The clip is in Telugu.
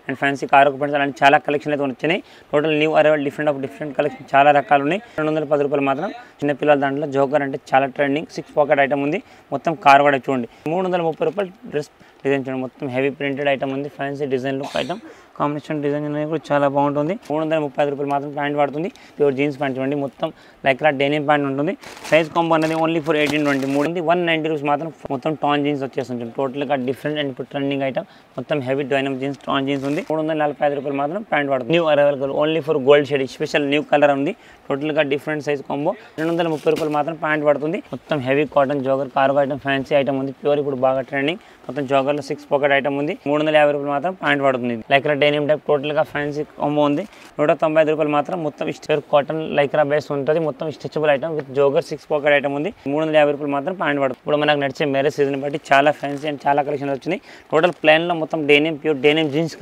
అండ్ ఫ్యాన్సీ కార్గో ప్యాంట్స్ అలాంటి చాలా కలెక్షన్ అయితే వచ్చినాయి. Total new arrival different collection చాలా రకాలు ఉన్నాయి. 210 రూపాయలు మాత్రం. చిన్నపిల్లల దాంట్లో జోకర్ అంటే చాలా ట్రెండింగ్ 6 పాకెట్ ఐటమ్ ఉంది. మొత్తం కార్ కూడా చూడండి. 330 రూపాయలు డ్రెస్ డిజైన్ చూడండి. మొత్తం హెవీ ప్రింటెడ్ ఐటమ్ ఉంది. Fancy design look item combination design అనేది కూడా చాలా బాగుంటుంది. 335 రూపాయలు మాత్రం ప్యాంట్ పడుతుంది. ప్యూర్ జీన్స్ ప్యాంట్ చూడండి. మొత్తం లైక్రా డెనిమ్ ప్యాంట్ ఉంటుంది. సైజ్ కాంబో అనేది ఓన్లీ ఫర్ 1823 190 రూపీస్ మాత్రం. మొత్తం టాన్ జీన్స్ వచ్చేస్తుంది. టోటల్గా డిఫరెంట్ అండ్ ఇప్పుడు ట్రెండింగ్ ఐటమ్. మొత్తం హెవీ డైనమ్ జీన్స్ టాన్ జీన్స్ ఉంది. 345 రూపాయలు మాత్రం ప్యాంట్ పడుతుంది. New arrival only for gold shade special new colour ఉంది. టోటల్గా డిఫరెంట్ సైజ్ కాంబో 230 రూపాయలు మాత్రం ప్యాంట్ పడుతుంది. మొత్తం heavy cotton jogger cargo item fancy item ఉంది. ప్యూర్ ఇప్పుడు బాగా ట్రెండింగ్. మొత్తం జోగర్లో 6 పాకెట్ ఐటమ్ ఉంది. 350 రూపాయలు మాత్రం ప్యాంట్ పడుతుంది. లైక్రా డెనిమ్ టైప్ టోటల్గా ఫ్యాన్సీ కాంబో ఉంది. 195 రూపాయలు మాత్రం మొత్తం స్టోర్ కాటన్ లైక్రా బేస్ ఉంటుంది. మొత్తం stretchable item with jogger 6 pocket item ఉంది. 350 రూపాయలు మాత్రం ప్యాంట్ పడుతుంది. ఇప్పుడు మనకు నడిచే మ్యారేజ్ సీజన్ బట్టి చాలా ఫ్యాన్సీ అండ్ చాలా కలెక్షన్ వచ్చినాయి. టోటల్ ప్లాన్లో మొత్తం డెనిమ్ ప్యూర్ డెనిమ్ జీన్స్